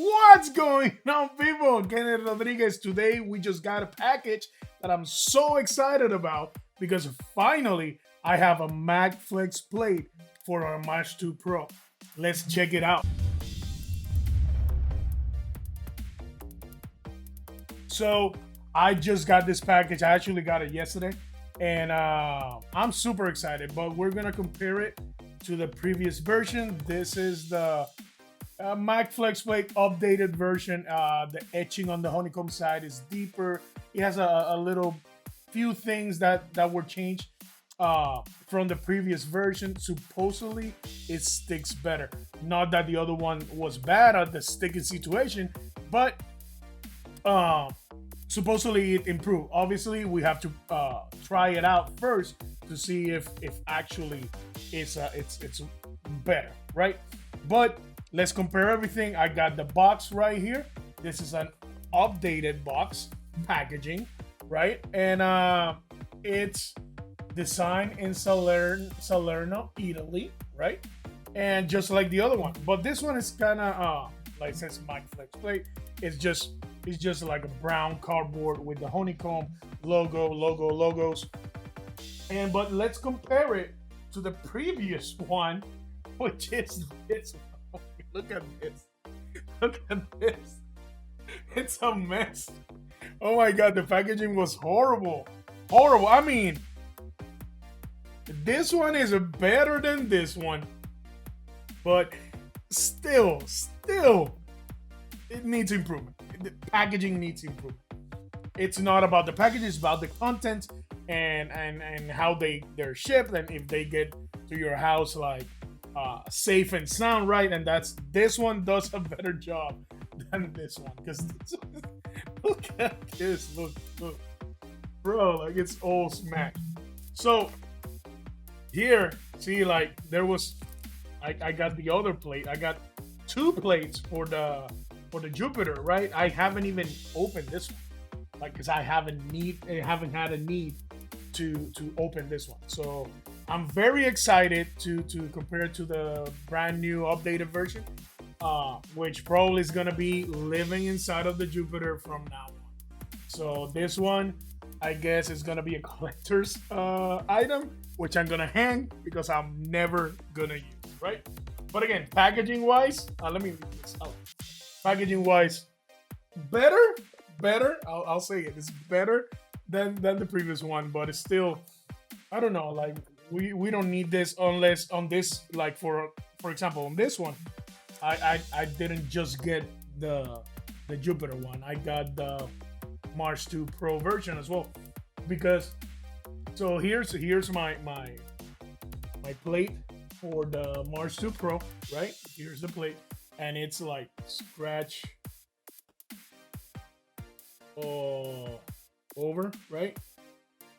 What's going on, people? Kenneth Rodriguez. Today, we just got a package that I'm so excited about because finally I have a MagFlex plate for our March 2 Pro. Let's check it out. So, I just got this package. I actually got it yesterday, and I'm super excited. But we're gonna compare it to the previous version. This is the MagFlex plate updated version. The etching on the honeycomb side is deeper. It has a little few things that were changed from the previous version. Supposedly, it sticks better. Not that the other one was bad at the sticking situation, but um, supposedly it improved. Obviously, we have to try it out first to see if actually it's better, right? But let's compare everything. I got the box right here. This is an updated box packaging, right? And it's designed in Salerno, Italy, right? And just like the other one, but this one is kind of like it says MagFlex plate. It's just like a brown cardboard with the honeycomb logos. And but let's compare it to the previous one, which is this. Look at this. Look at this. It's a mess. Oh my god, the packaging was horrible. Horrible. I mean, this one is better than this one, but still, it needs improvement. The packaging needs improvement. It's not about the package, it's about the content and how they're shipped and if they get to your house like safe and sound, right? And this one does a better job than this one because look at this, look, bro, like it's all smashed. So here, see, like there was, I got the other plate. I got two plates for the Jupiter, right? I haven't even opened this one, like because I haven't had a need to open this one. So I'm very excited to compare it to the brand new updated version, which probably is gonna be living inside of the Jupiter from now on. So this one, I guess, is gonna be a collector's item, which I'm gonna hang because I'm never gonna use, right? But again, packaging wise, let me read this out. Packaging wise, better. I'll say it. It's better than the previous one, but it's still, I don't know, like we don't need this unless on this, like for example on this one I didn't just get the Jupiter one. I got the March 2 Pro version as well because so here's my plate for the March 2 Pro, right? Here's the plate and it's like scratch over, right?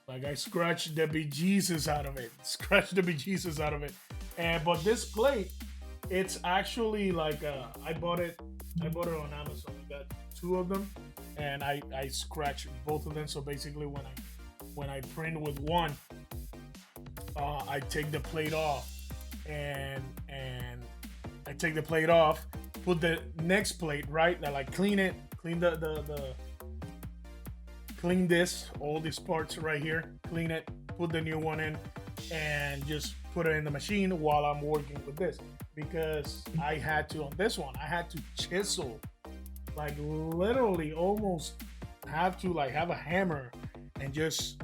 Like I scratched the bejesus out of it. And but this plate, it's actually like I bought it on Amazon. I got two of them, and I scratched both of them. So basically, when I print with one, I take the plate off, and I take the plate off, put the next plate right. I like clean it, clean clean this, all these parts right here, clean it, put the new one in, and just put it in the machine while I'm working with this. Because I had to, on this one, I had to chisel, like literally almost have to like have a hammer and just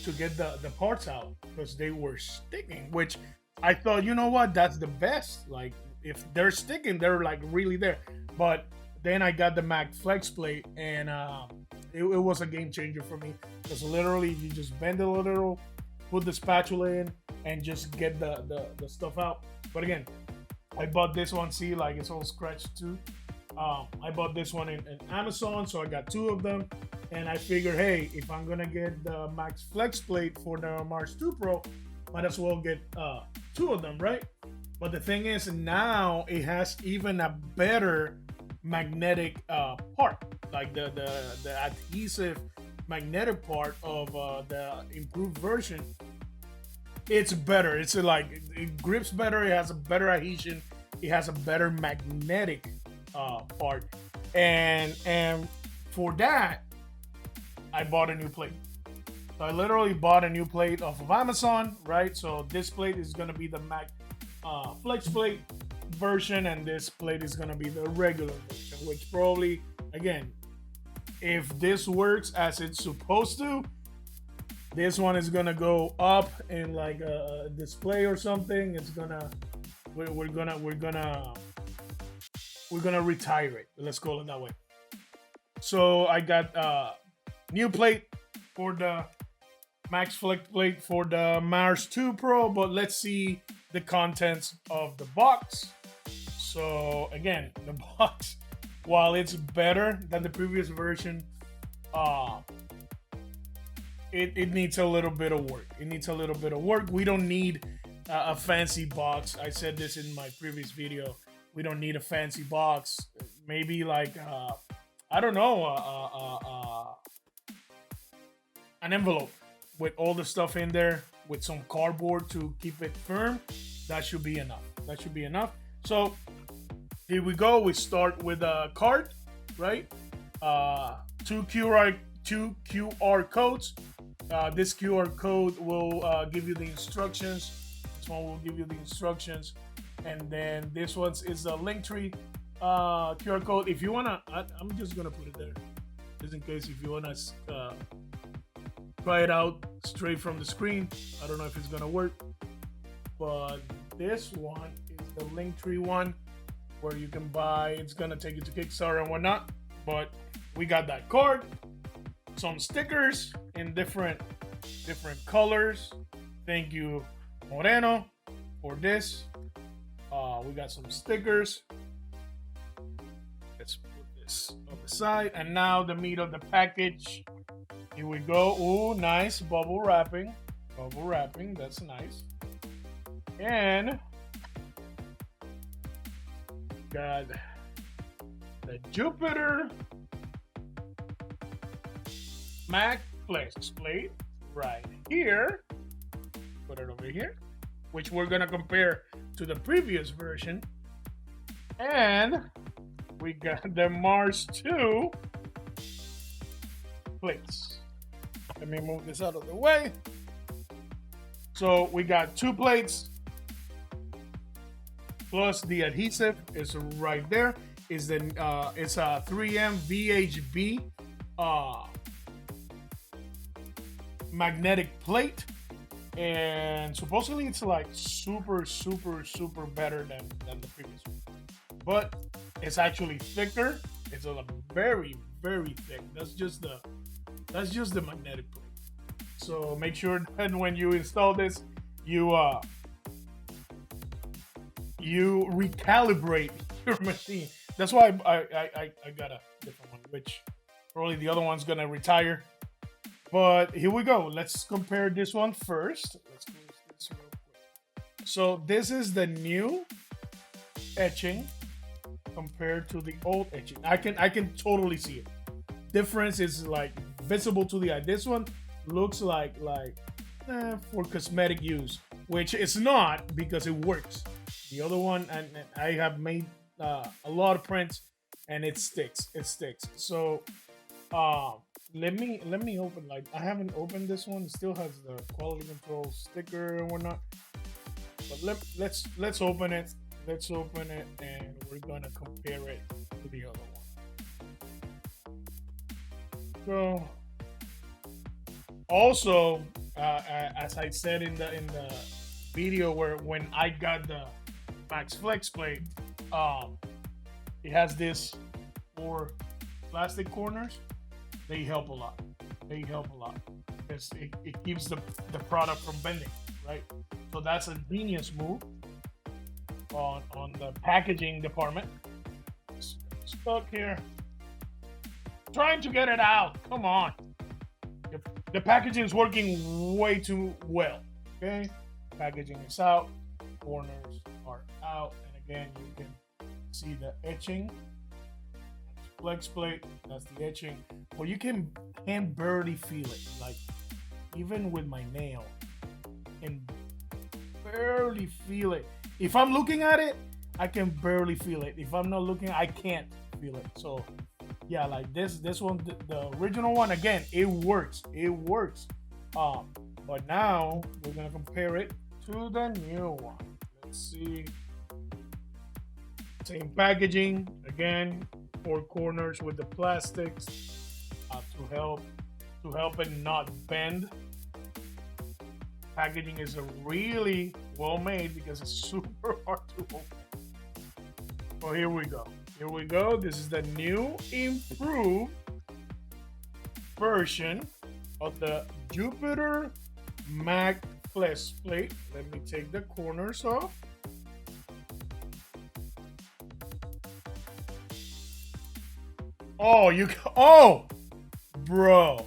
to get the parts out because they were sticking, which I thought, you know what, that's the best. Like if they're sticking, they're like really there. But then I got the MagFlex plate and it was a game changer for me because literally you just bend it a little, put the spatula in, and just get the stuff out. But again, I bought this one. See, like it's all scratched too. I bought this one in Amazon, so I got two of them. And I figured, hey, if I'm gonna get the MagFlex plate for the March 2 Pro, might as well get two of them, right? But the thing is, now it has even a better magnetic part, like the adhesive magnetic part of the improved version. It's better. It's like it grips better. It has a better adhesion. It has a better magnetic part, and for that I bought a new plate. So I literally bought a new plate off of Amazon, right? So this plate is gonna be the Mac Flex plate version, and this plate is gonna be the regular version, which probably, again, if this works as it's supposed to, this one is gonna go up in like a display or something. It's gonna we're gonna retire it. Let's call it that way. So I got new plate for the Max Flex plate for the Mars 2 Pro, but let's see the contents of the box. So again, the box, while it's better than the previous version, it needs a little bit of work. It needs a little bit of work. We don't need a fancy box. I said this in my previous video. We don't need a fancy box. Maybe like I don't know, an envelope with all the stuff in there, with some cardboard to keep it firm. That should be enough. That should be enough. So here we go. We start with a card, right? Two QR codes. This QR code will give you the instructions. This one will give you the instructions, and then this one is a Linktree QR code. If you wanna, I'm just gonna put it there, just in case if you wanna try it out straight from the screen. I don't know if it's gonna work, but this one is the Linktree one where you can buy. It's gonna take you to Kickstarter and whatnot. But we got that card, some stickers in different colors. Thank you, Moreno, for this. We got some stickers. Let's put this on the side, and now the meat of the package. Here we go. Ooh, nice bubble wrapping. Bubble wrapping, that's nice. And got the Jupiter Mac Flex plate right here. Put it over here, which we're gonna compare to the previous version. And we got the Mars 2 plates. Let me move this out of the way. So we got 2 plates plus the adhesive is right there. Is the it's a 3M VHB magnetic plate, and supposedly it's like super better than the previous one, but it's actually thicker. It's a very thick. That's just the magnetic plate. So make sure that when you install this, you recalibrate your machine. That's why I got a different one, which probably the other one's gonna retire. But here we go. Let's compare this one first. Let's close this real quick. So this is the new etching compared to the old etching. I can totally see it. Difference is like visible to the eye. This one looks like for cosmetic use, which it's not, because it works. The other one, and I have made a lot of prints, and it sticks. So let me open. Like, I haven't opened this one. It still has the quality control sticker and whatnot. But let's open it. Let's open it, and we're gonna compare it to the other one. So also, as I said in the video when I got the Max Flex plate, it has this 4 plastic corners. They help a lot. It keeps the product from bending, right? So that's a genius move on the packaging department. Stuck here. Trying to get it out. Come on. The packaging is working way too well. Okay, packaging is out, corners are out, and again you can see the etching. Flex plate, that's the etching. Well, you can barely feel it. Like, even with my nail, can barely feel it. If I'm looking at it, I can barely feel it. If I'm not looking, I can't feel it. So yeah, like this one, the original one, again, it works. It works. But now we're gonna compare it to the new one. Let's see. Same packaging again, four corners with the plastics to help it not bend. Packaging is a really well made because it's super hard to open. So here we go. Here we go. This is the new improved version of the Jupiter Mag Flex Plate. Let me take the corners off. Oh, bro,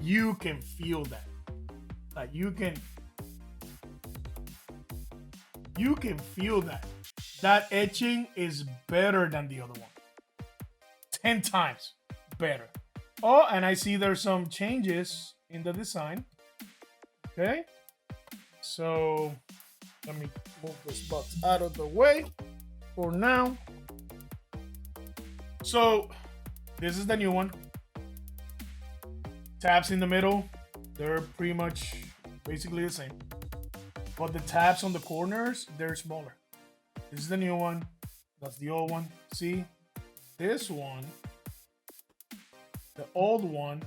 you can feel that. Like you can feel that. That etching is better than the other one. 10 times better. Oh, and I see there's some changes in the design. Okay. So let me move this box out of the way for now. So this is the new one. Tabs in the middle, they're pretty much basically the same. But the tabs on the corners, they're smaller. This is the new one. That's the old one. See, this one, the old one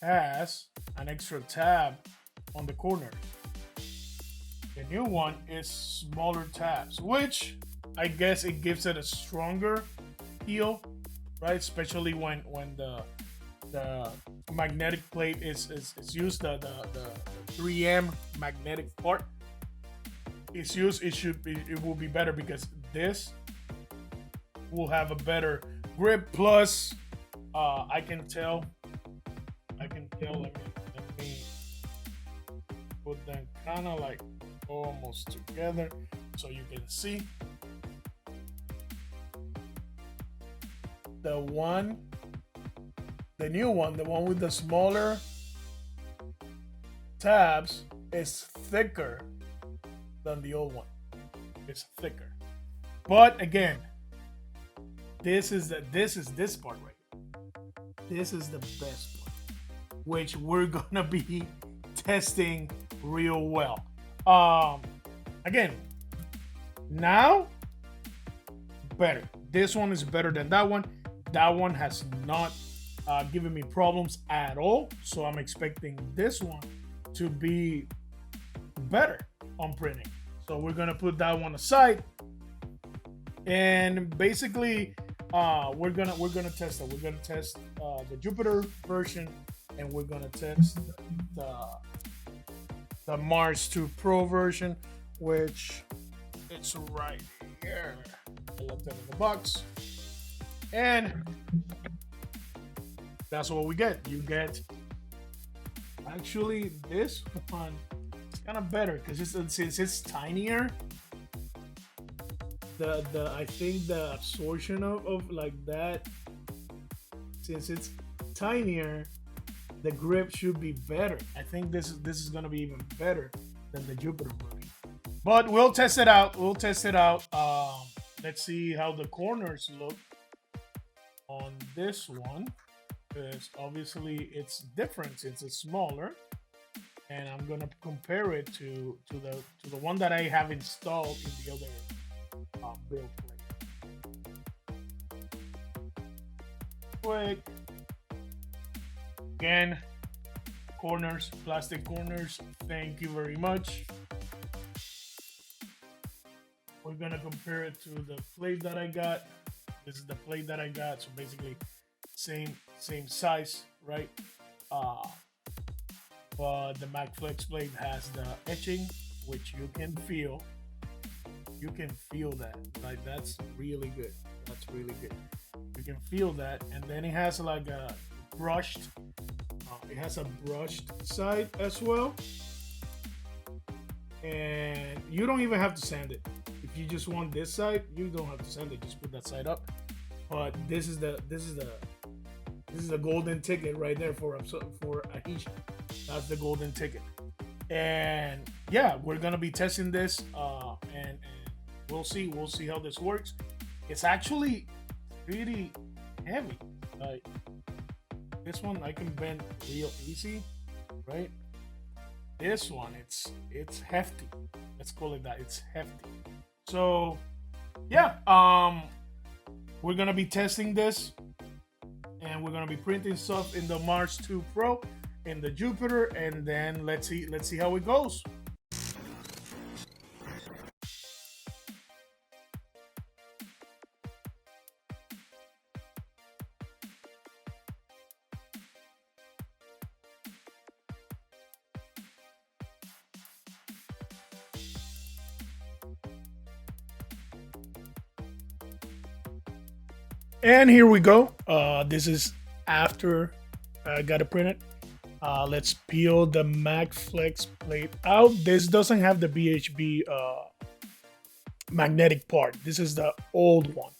has an extra tab on the corner. The new one is smaller tabs, which I guess it gives it a stronger feel, right? Especially when the magnetic plate is used, the 3M magnetic part is used. It will be better because this will have a better grip. Plus, I can tell. Let me put them kind of like almost together so you can see. The new one, the one with the smaller tabs, is thicker than the old one. It's thicker. But again, this part right here. This is the best one, which we're gonna be testing real well. Again, now better. This one is better than that one. That one has not given me problems at all. So I'm expecting this one to be better on printing. So we're gonna put that one aside, and basically we're gonna test it. We're gonna test the Jupiter version, and we're gonna test the Mars 2 Pro version, which it's right here. I left it in the box. And that's what we get. You get, actually, this one is kind of better because since it's tinier, I think the absorption of like that, since it's tinier, the grip should be better. I think this is gonna be even better than the Jupiter version. But we'll test it out. Let's see how the corners look on this one, because obviously it's different since it's smaller, and I'm gonna compare it to the one that I have installed in the other build plate. Quick, again, corners, plastic corners. Thank you very much. We're gonna compare it to the plate that I got. This is the plate that I got, so basically same size, right? But the MagFlex plate has the etching, which you can feel. You can feel that. Like, that's really good. That's really good. You can feel that, and then it has like a brushed. It has a brushed side as well, and you don't even have to sand it. If you just want this side, you don't have to sand it. Just put that side up. But this is the golden ticket right there for adhesion. That's the golden ticket. And yeah, we're gonna be testing this and We'll see how this works. It's actually pretty heavy. Like this one I can bend real easy, right? This one it's hefty. Let's call it that. It's hefty. So yeah, we're gonna be testing this, and we're gonna be printing stuff in the Mars 2 Pro, in the Jupiter, and then let's see how it goes. And here we go. This is after I got it printed. Let's peel the MagFlex plate out. This doesn't have the BHB magnetic part. This is the old one,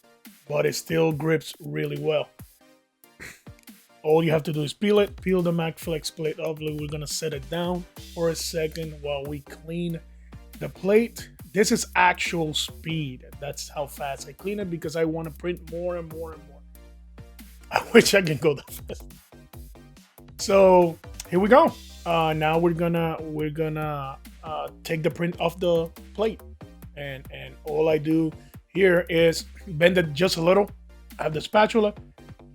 but it still grips really well. All you have to do is peel it, peel the MagFlex plate off. We're gonna set it down for a second while we clean the plate. This is actual speed. That's how fast I clean it because I want to print more and more and more. I wish I can go that fast. So here we go. Now we're gonna take the print off the plate, and all I do here is bend it just a little. I have the spatula.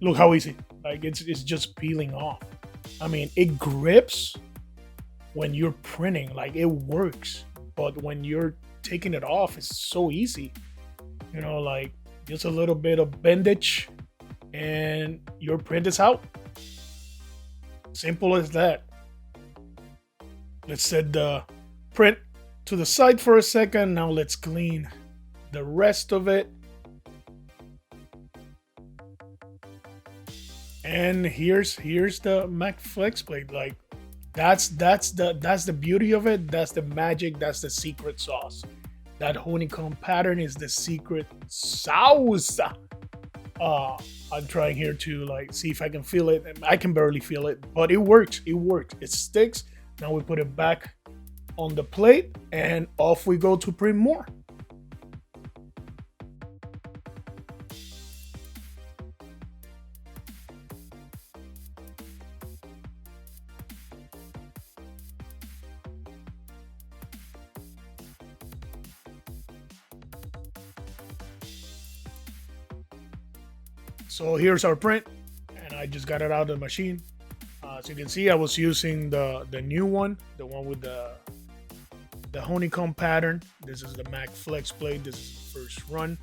Look how easy. Like it's just peeling off. I mean, it grips when you're printing. Like it works, but when you're taking it off, it's so easy. You know, like just a little bit of bendage, and your print is out. Simple as that. Let's set the print to the side for a second. Now let's clean the rest of it. And here's the MagFlex plate. Like that's the beauty of it. That's the magic. That's the secret sauce. That honeycomb pattern is the secret sauce. I'm trying here to like see if I can feel it. I can barely feel it, but it works. It works. It sticks. Now we put it back on the plate, and off we go to print more. So here's our print, and I just got it out of the machine. As you can see, I was using the new one, the one with the honeycomb pattern. This is the MagFlex plate. This is the first run.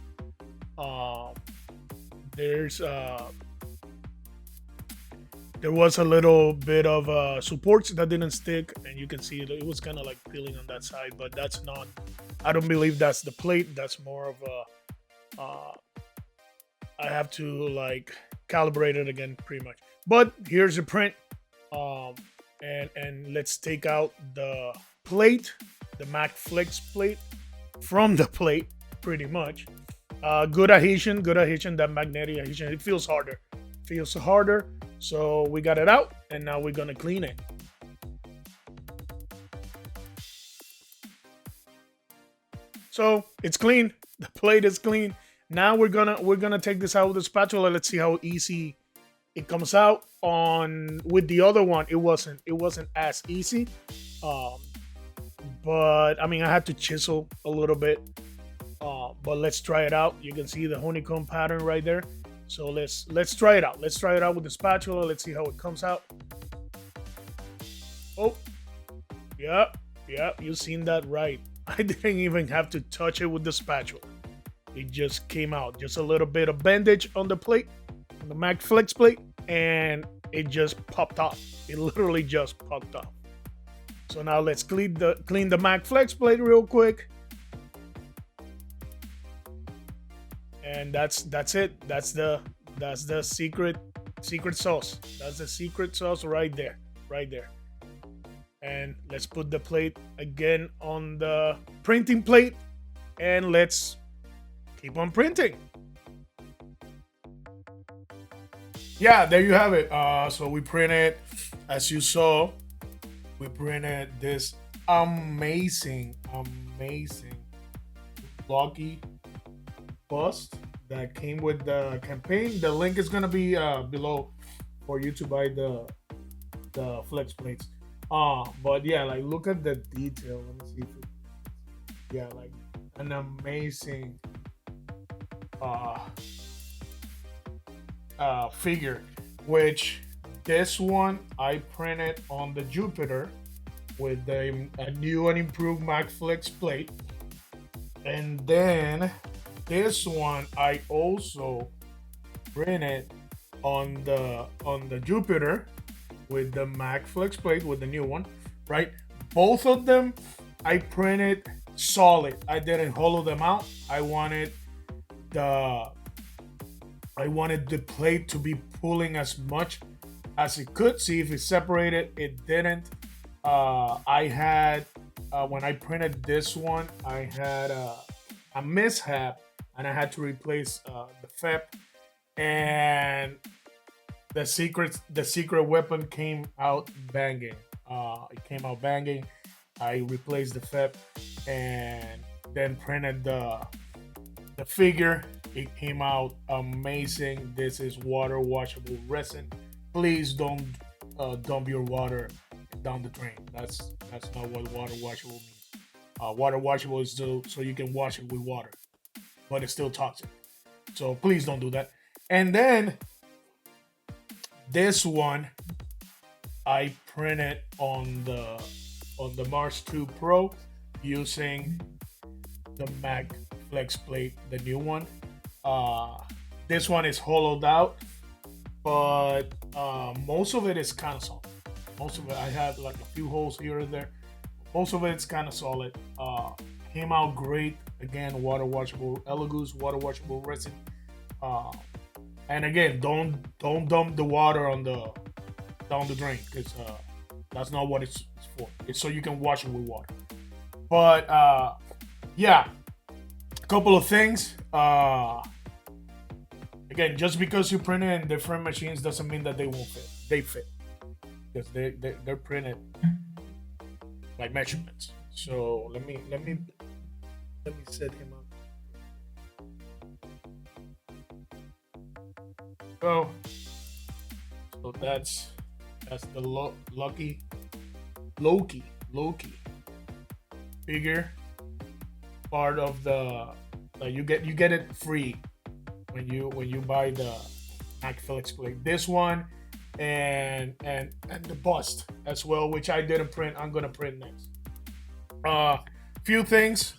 There's there was a little bit of supports that didn't stick, and you can see it was kind of like peeling on that side, but that's not. I don't believe that's the plate. That's more of a. I have to like calibrate it again, pretty much. But here's the print, and let's take out the plate, the MagFlex plate, from the plate, pretty much. Good adhesion, that magnetic adhesion. It feels harder. So we got it out, and now we're gonna clean it. So it's clean. The plate is clean. Now we're gonna take this out with the spatula. Let's see how easy it comes out. On with the other one, it wasn't as easy. But I mean, I had to chisel a little bit. But let's try it out. You can see the honeycomb pattern right there. So let's try it out. Let's try it out with the spatula. Let's see how it comes out. Oh, yeah, you've seen that right. I didn't even have to touch it with the spatula. It just came out. Just a little bit of bandage on the plate, on the MagFlex plate, and it just popped off. It literally just popped off. So now let's clean the MagFlex plate real quick. And that's it. That's the secret sauce. That's the secret sauce right there. And let's put the plate again on the printing plate, and let's keep on printing. Yeah, there you have it. So we printed, as you saw, we printed this amazing Lucky bust that came with the campaign. The link is gonna be below for you to buy the flex plates. But yeah, like look at the detail. Let me see if it, yeah, like an amazing uh figure. Which this one I printed on the Jupiter with a new and improved MagFlex plate, and then this one I also printed on the Jupiter with the MagFlex plate with the new one, right? Both of them I printed solid. I didn't hollow them out. The I wanted the plate to be pulling as much as it could. See if it separated. It didn't. I had when I printed this one, I had a mishap, and I had to replace the FEP, and the secret weapon came out banging. It came out banging. I replaced the FEP and then printed the figure. It came out amazing. This is water washable resin. Please don't dump your water down the drain. That's not what water washable means. Water washable is so you can wash it with water, but it's still toxic. So please don't do that. And then this one I printed on the Mars 2 Pro using the Mag Flex plate, the new one. This one is hollowed out, but most of it is kind of solid. Most of it, I had like a few holes here and there. Most of it's kind of solid. Came out great. Again, water washable Elegoo's water washable resin. And again, don't dump the water on the down the drain, because that's not what it's for. It's so you can wash it with water. But yeah, a couple of things. Again, just because you print it in different machines doesn't mean that they won't fit. They fit because they're printed by measurements. So let me set him up. So that's the Loki figure, part of the you get it free when you buy the MagFlex plate. This one and the bust as well, which I didn't print. I'm gonna print next. Few things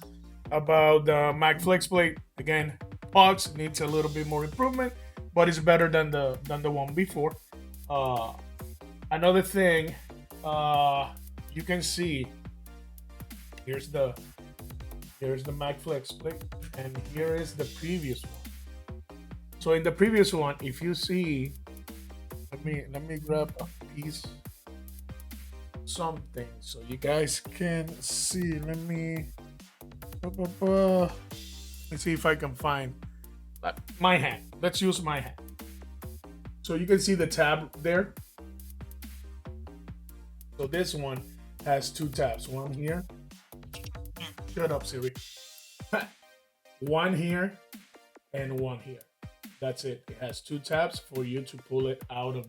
about the MagFlex plate. Again, parts needs a little bit more improvement, but it's better than the one before. Another thing, you can see here's the MagFlex plate, and here is the previous one. So in the previous one, if you see, let me grab a piece, something, so you guys can see. Let me see if I can find my hand. Let's use my hand. So you can see the tab there. So this one has two tabs. One here. Shut up, Siri. One here and one here. That's it. It has two tabs for you to pull it out of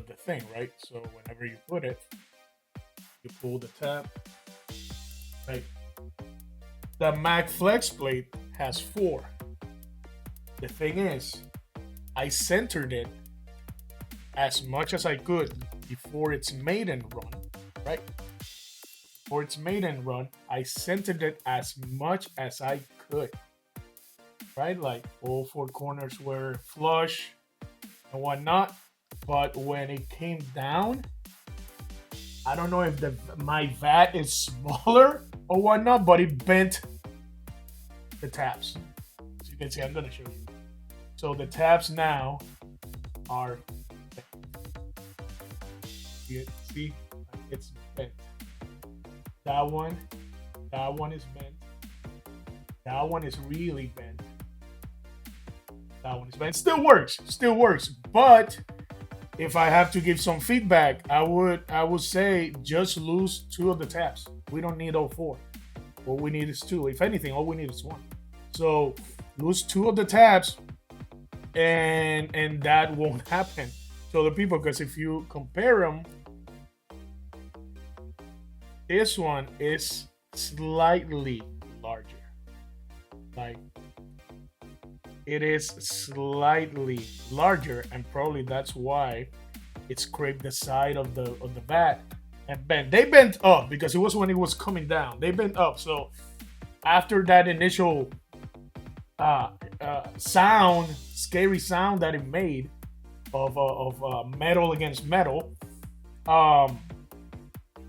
the thing, right? So whenever you put it, you pull the tab. Right. The MagFlex plate has four. The thing is, I centered it as much as I could before its maiden run, right? For its maiden run, I centered it as much as I could, right? Like all four corners were flush and whatnot. But when it came down, I don't know if my vat is smaller or whatnot, but it bent the tabs. So you can see, I'm gonna show you. So the tabs now are bent. See, it's bent. That one is bent. That one is really bent. That one is bent. Still works. But if I have to give some feedback, I would say just lose two of the tabs. We don't need all four. All we need is two. If anything, all we need is one. So lose two of the tabs, and that won't happen to other people, because if you compare them, this one is slightly larger. Like, it is slightly larger, and probably that's why it scraped the side of the bat and bent. They bent up because it was when it was coming down. They bent up. So after that initial sound, scary sound that it made of metal against metal,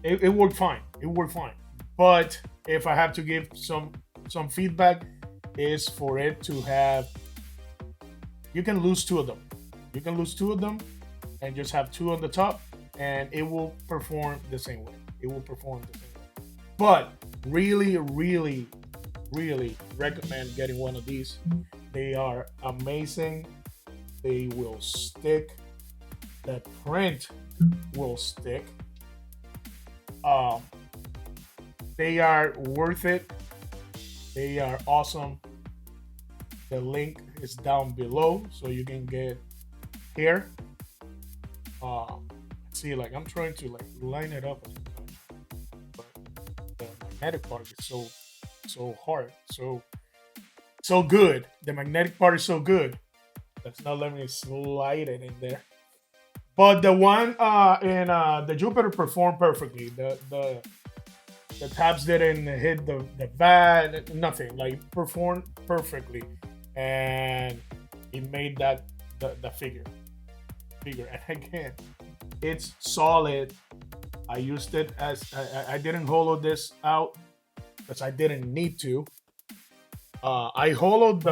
it worked fine. It worked fine. But if I have to give some feedback, is for it to have, you can lose two of them. You can lose two of them and just have two on the top, and it will perform the same way. It will perform the same way. But really, really, really recommend getting one of these. They are amazing. They will stick. The print will stick. They are worth it. They are awesome. The link is down below, so you can get here. See, like, I'm trying to like line it up, but the magnetic part is so hard, so good. The magnetic part is so good that's not letting me slide it in there. But the one in the Jupiter performed perfectly. The tabs didn't hit the bat, nothing. Like, performed perfectly, and it made that the figure. And again, it's solid. I used it as I didn't hollow this out because I didn't need to. I hollowed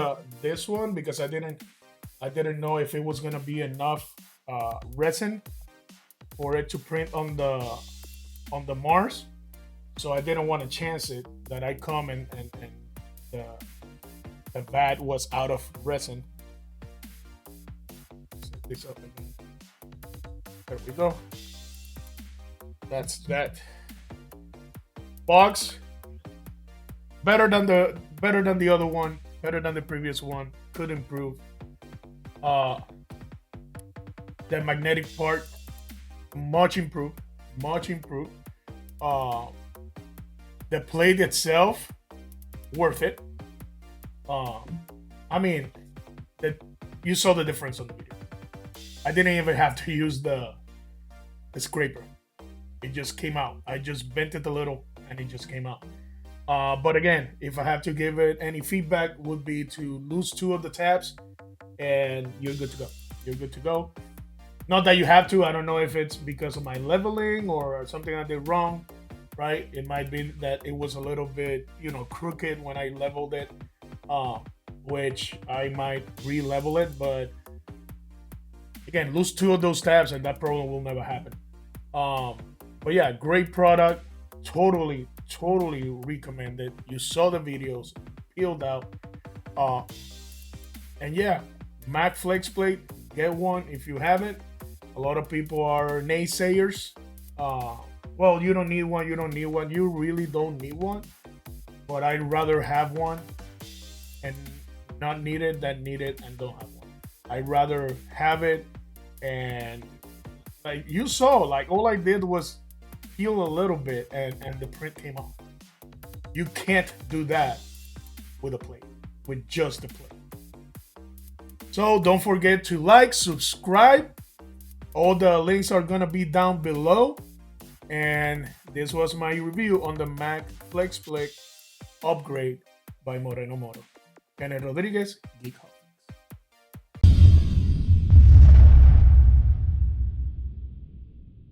this one because I didn't know if it was gonna be enough resin for it to print on the Mars. So I didn't want to chance it that I come and the bat was out of resin. Set this up again. There we go. That's that. Box better than the other one, better than the previous one. Could improve. The magnetic part, much improved. The plate itself, worth it. I mean, you saw the difference on the video. I didn't even have to use the scraper. It just came out. I just bent it a little and it just came out. But again, if I have to give it any feedback, would be to lose two of the tabs and you're good to go. You're good to go. Not that you have to. I don't know if it's because of my leveling or something I did wrong, right? It might be that it was a little bit, crooked when I leveled it, which I might re-level it. But again, lose two of those tabs and that problem will never happen. But yeah, great product. Totally recommend it. You saw the videos, peeled out. And yeah, Mac Flex Plate, get one if you haven't. A lot of people are naysayers. Well, you don't need one. You really don't need one. But I'd rather have one and not need it than need it and don't have one. I'd rather have it, and like you saw, like all I did was peel a little bit and the print came off. You can't do that with a plate, with just a plate. So don't forget to like, subscribe. All the links are gonna be down below. And this was my review on the Mac Flex Plate upgrade by Moreno Moto. Kenneth Rodriguez, Geek Hub.